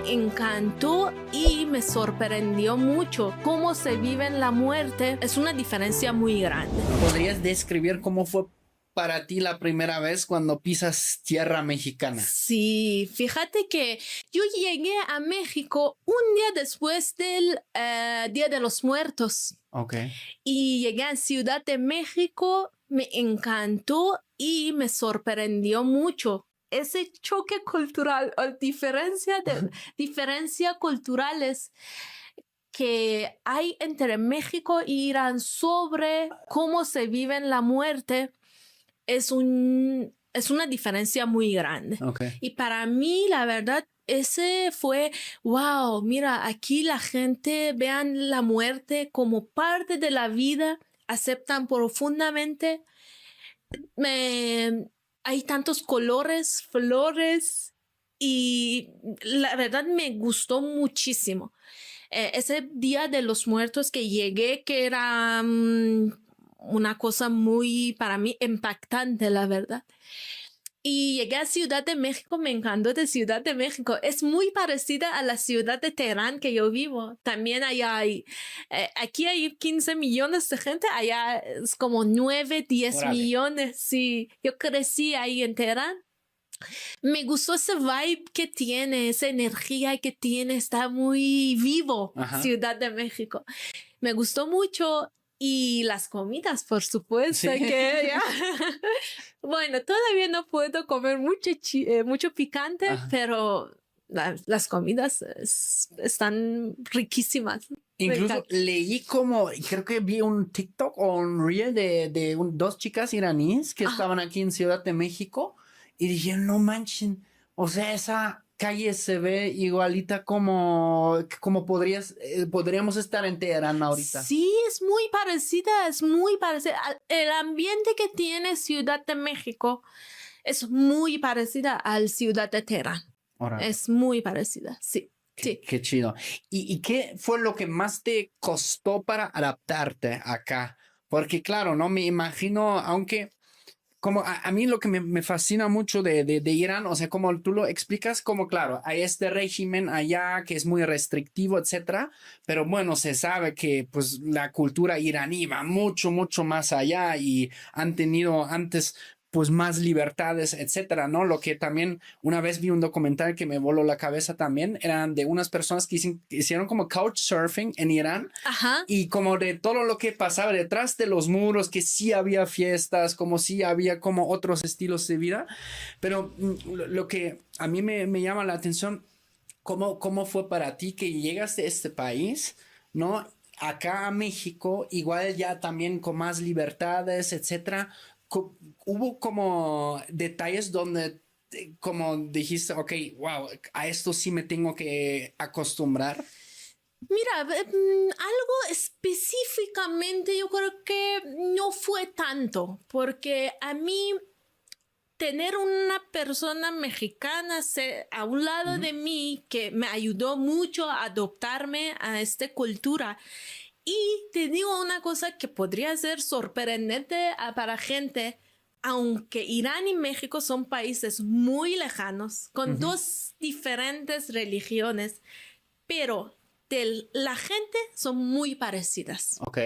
me encantó y me sorprendió mucho cómo se vive en la muerte. Es una diferencia muy grande. ¿Podrías describir cómo fue para ti la primera vez cuando pisas tierra mexicana? Sí, fíjate que yo llegué a México un día después del Día de los Muertos. Ok. Y llegué a Ciudad de México, me encantó y me sorprendió mucho. Ese choque cultural o diferencia culturales que hay entre México e Irán sobre cómo se vive en la muerte es una diferencia muy grande. Okay. Y para mí, la verdad, ese fue, wow, mira, aquí la gente vean la muerte como parte de la vida, aceptan profundamente. Hay tantos colores, flores, y la verdad me gustó muchísimo. Ese Día de los Muertos que llegué, que era una cosa muy, para mí, impactante, la verdad. Y llegué a Ciudad de México, me encantó de Ciudad de México. Es muy parecida a la ciudad de Teherán que yo vivo. También allá hay, aquí hay 15 millones de gente, allá es como 9, 10 Órale. millones. Sí, yo crecí ahí en Teherán. Me gustó ese vibe que tiene, esa energía que tiene, está muy vivo. Ajá. Ciudad de México. Me gustó mucho. Y las comidas, por supuesto, Sí. que ya. Bueno, todavía no puedo comer mucho picante, Ajá. pero las comidas están riquísimas. Incluso leí como, creo que vi un TikTok o un reel de dos chicas iraníes que estaban aquí en Ciudad de México y dije, no manchen, o sea, esa calle se ve igualita como podríamos estar en Teherán ahorita. Sí, es muy parecida, es muy parecida. El ambiente que tiene Ciudad de México es muy parecida al Ciudad de Teherán. Órale. Es muy parecida, sí. Sí. Qué chido. ¿Y qué fue lo que más te costó para adaptarte acá? Porque claro, no me imagino, aunque como a mí lo que me fascina mucho de Irán, o sea, como tú lo explicas, como claro, hay este régimen allá que es muy restrictivo, etcétera, pero bueno, se sabe que pues la cultura iraní va mucho, mucho más allá y han tenido antes pues más libertades, etcétera, ¿no? Lo que también una vez vi un documental que me voló la cabeza también, eran de unas personas que hicieron como couchsurfing en Irán. Ajá. Y como de todo lo que pasaba detrás de los muros, que sí había fiestas, como sí había como otros estilos de vida, pero lo que a mí me llama la atención, ¿cómo fue para ti que llegaste a este país, ¿no? Acá a México, igual ya también con más libertades, etcétera. Hubo como detalles donde como dijiste, ok, wow, a esto sí me tengo que acostumbrar. Mira, algo específicamente yo creo que no fue tanto, porque a mí tener una persona mexicana a un lado de mí que me ayudó mucho a adoptarme a esta cultura. Y te digo una cosa que podría ser sorprendente para gente, aunque Irán y México son países muy lejanos, con dos diferentes religiones, pero la gente son muy parecidas. Ok.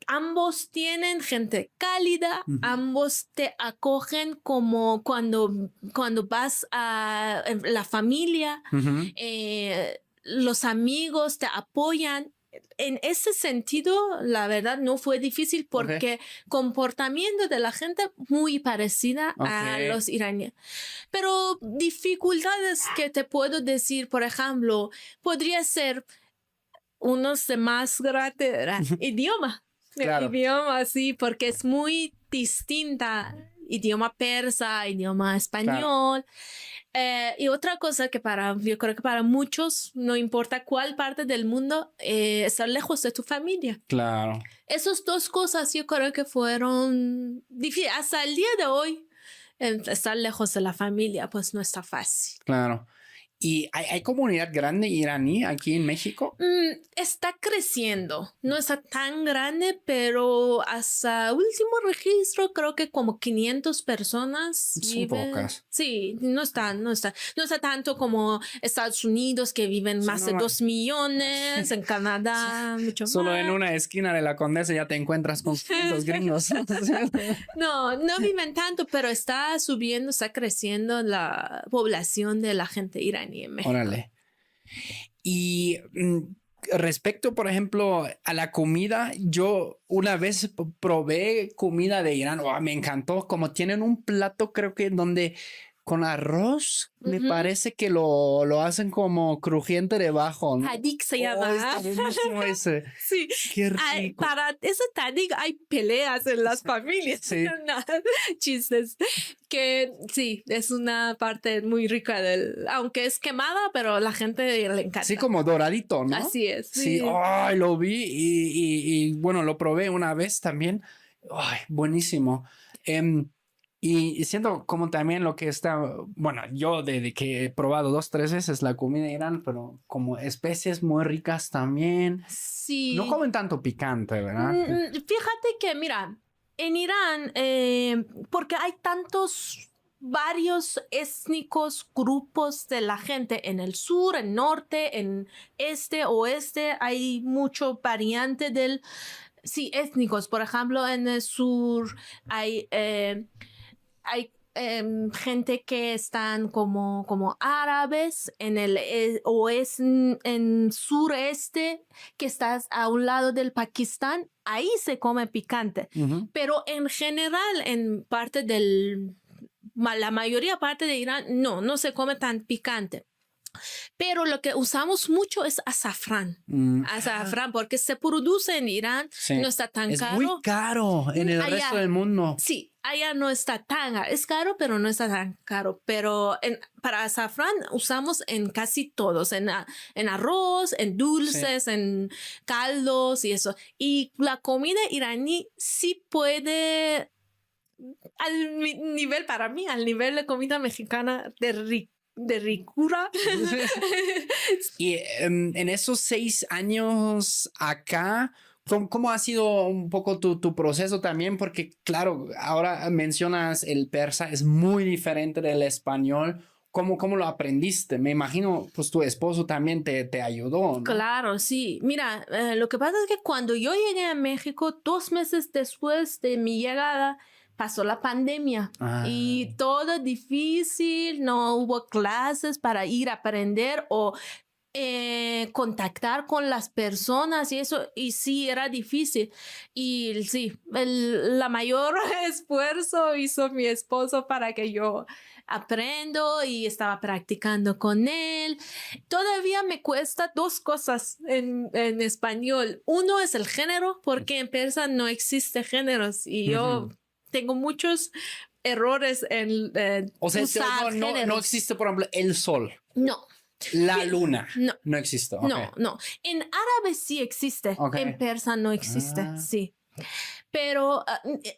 Ambos tienen gente cálida, ambos te acogen como cuando vas a la familia, los amigos te apoyan. En ese sentido, la verdad, no fue difícil porque comportamiento de la gente muy parecida a los iraníes. Pero dificultades que te puedo decir, por ejemplo, podría ser unos de más grandes idioma. Claro. Idioma, sí, porque es muy distinta. Idioma persa, idioma español. Claro. Y otra cosa que yo creo que para muchos, no importa cuál parte del mundo, estar lejos de tu familia. Claro. Esas dos cosas yo creo que fueron difíciles. Hasta el día de hoy, estar lejos de la familia, pues no está fácil. Claro. ¿Y hay comunidad grande iraní aquí en México? Está creciendo, no está tan grande, pero hasta último registro creo que como 500 personas Son viven. pocas. Sí, no está tanto como Estados Unidos que viven Sí, más de 2 millones, en Canadá mucho Solo más. en una esquina de la Condesa ya te encuentras con 500 gringos. No viven tanto, pero está subiendo, está creciendo la población de la gente iraní en México. Órale. Y respecto, por ejemplo, a la comida, yo una vez probé comida de Irán. Oh, me encantó. Como tienen un plato, creo que donde con arroz, me parece que lo hacen como crujiente debajo, ¿no? Tadik se Oh, llama. está buenísimo ese. Sí. Qué rico. Para ese tadik hay peleas en las familias. Sí. Chistes. Que sí, es una parte muy rica aunque es quemada, pero la gente le encanta. Sí, como doradito, ¿no? Así es. Sí, ay, lo vi y bueno, lo probé una vez también. Ay, buenísimo. Y siento como también lo que está, bueno, yo desde que he probado 2, 3 veces la comida de Irán, pero como especies muy ricas también. Sí. No comen tanto picante, ¿verdad? Fíjate que, mira, en Irán, porque hay varios étnicos grupos de la gente en el sur, en norte, en este, oeste, hay mucho variante sí, étnicos. Por ejemplo, en el sur hay gente que están como árabes en el en sureste, que estás a un lado del Pakistán, ahí se come picante. Pero en general, en parte la mayoría parte de Irán, no se come tan picante. Pero lo que usamos mucho es azafrán. Azafrán, porque se produce en Irán, sí. No está tan caro. Es muy caro en el resto del mundo. Sí, allá no está tan caro. Es caro, pero no está tan caro. Pero para azafrán usamos en casi todos, en arroz, en dulces, sí. En caldos y eso. Y la comida iraní sí puede, para mí, al nivel de comida mexicana de ricura. Y en esos 6 años acá, ¿cómo ha sido un poco tu proceso también? Porque claro, ahora mencionas el persa, es muy diferente del español. ¿Cómo lo aprendiste? Me imagino, pues tu esposo también te ayudó, ¿no? Claro, sí. Mira, lo que pasa es que cuando yo llegué a México, 2 meses después de mi llegada, pasó la pandemia y todo difícil, no hubo clases para ir a aprender o contactar con las personas y eso, y sí, era difícil. Y sí, la mayor esfuerzo hizo mi esposo para que yo aprendo y estaba practicando con él. Todavía me cuesta 2 cosas en español. Uno es el género, porque en persa no existe géneros y yo tengo muchos errores en o sea, usar no existe, por ejemplo, el sol. No. La luna. No existe. Okay. No. En árabe sí existe. Okay. En persa no existe. Sí. Pero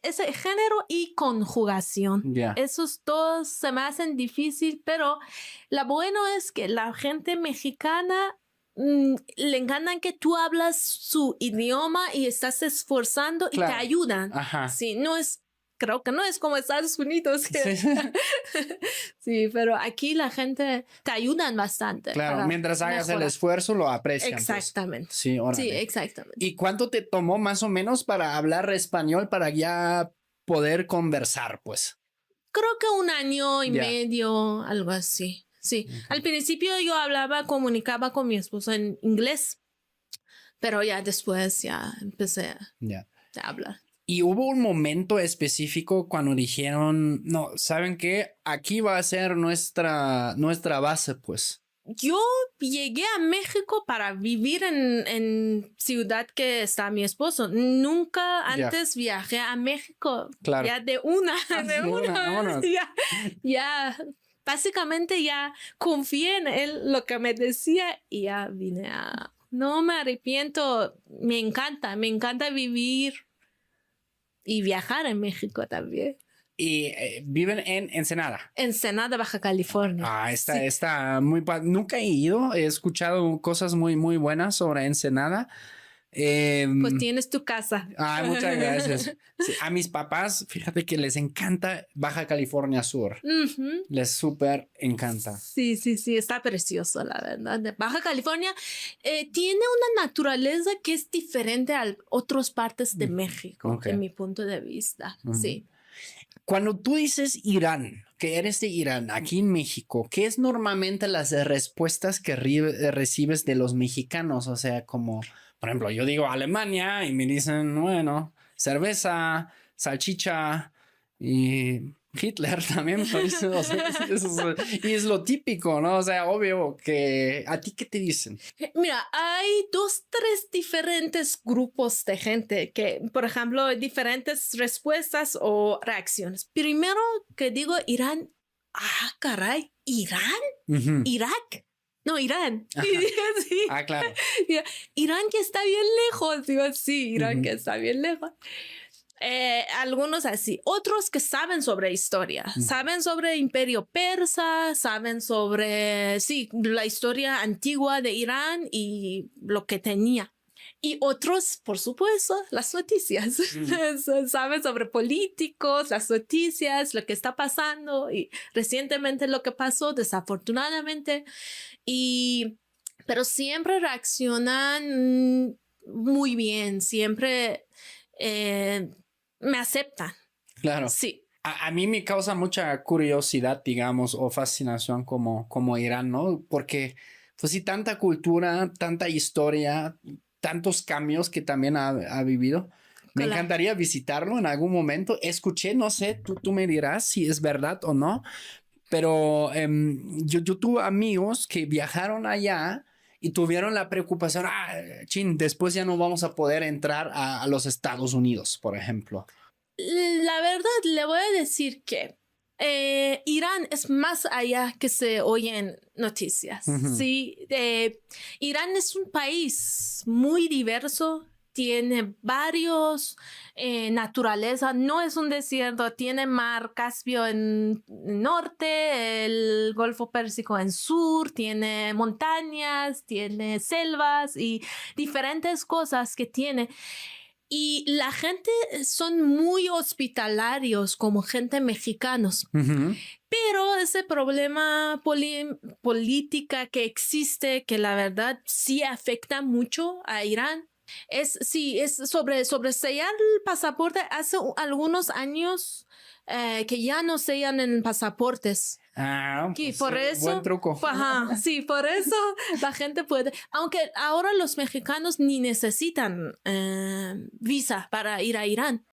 ese género y conjugación. Esos dos se me hacen difícil, pero lo bueno es que la gente mexicana le encantan que tú hablas su idioma y estás esforzando y te ayudan. Sí, creo que no es como Estados Unidos. Sí. Sí, pero aquí la gente te ayudan bastante. Claro, mientras hagas el esfuerzo lo aprecian. Exactamente. Pues. Sí, órale. Sí, exactamente. ¿Y cuánto te tomó más o menos para hablar español para ya poder conversar, pues? Creo que 1 año y medio, algo así. Sí. Al principio yo comunicaba con mi esposo en inglés, pero ya después ya empecé a hablar. ¿Y hubo un momento específico cuando dijeron, no, ¿saben qué? Aquí va a ser nuestra base, pues? Yo llegué a México para vivir en ciudad que está mi esposo. Nunca antes viajé a México. Claro. Ya de una vez. Ya, básicamente ya confié en él, lo que me decía y ya vine No me arrepiento. Me encanta vivir y viajar en México también. Y viven en Ensenada. Ensenada, Baja California. Está muy nunca he ido, he escuchado cosas muy, muy buenas sobre Ensenada. Pues tienes tu casa. Muchas gracias. Sí, a mis papás, fíjate que les encanta Baja California Sur. Les súper encanta. Sí, está precioso, la verdad. Baja California tiene una naturaleza que es diferente a otras partes de México, en mi punto de vista. Sí. Cuando tú dices Irán, que eres de Irán, aquí en México, ¿qué es normalmente las respuestas que recibes de los mexicanos? O sea, como, por ejemplo, yo digo Alemania y me dicen, bueno, cerveza, salchicha y Hitler también me parece, o sea, y es lo típico, ¿no? O sea, obvio que a ti, ¿qué te dicen? Mira, hay 2, 3 diferentes grupos de gente que, por ejemplo, diferentes respuestas o reacciones. Primero que digo Irán, caray, ¿Irán? ¿Irak? No, Irán. Sí. Claro. Irán que está bien lejos. Digo, sí, Irán que está bien lejos. Algunos así, otros que saben sobre historia, saben sobre Imperio Persa, saben sobre, la historia antigua de Irán y lo que tenía. Y otros, por supuesto, las noticias. Saben sobre políticos, las noticias, lo que está pasando y recientemente lo que pasó, desafortunadamente. Pero siempre reaccionan muy bien, siempre me aceptan. Claro. Sí. A mí me causa mucha curiosidad, digamos, o fascinación como Irán, ¿no? Porque, pues sí, tanta cultura, tanta historia, tantos cambios que también ha vivido. Me encantaría visitarlo en algún momento. Escuché, no sé, tú me dirás si es verdad o no, pero yo tuve amigos que viajaron allá y tuvieron la preocupación, después ya no vamos a poder entrar a los Estados Unidos, por ejemplo. La verdad, le voy a decir que Irán es más allá que se oyen noticias. Sí, Irán es un país muy diverso, tiene varios naturaleza, no es un desierto, tiene mar Caspio en norte, el Golfo Pérsico en sur, tiene montañas, tiene selvas y diferentes cosas que tiene. Y la gente son muy hospitalarios como gente mexicanos. Pero ese problema política que existe, que la verdad sí afecta mucho a Irán, es sobre sellar el pasaporte. Hace algunos años que ya no sellan en pasaportes. Pues, por eso, buen truco. Sí, por eso la gente puede, aunque ahora los mexicanos ni necesitan visa para ir a Irán.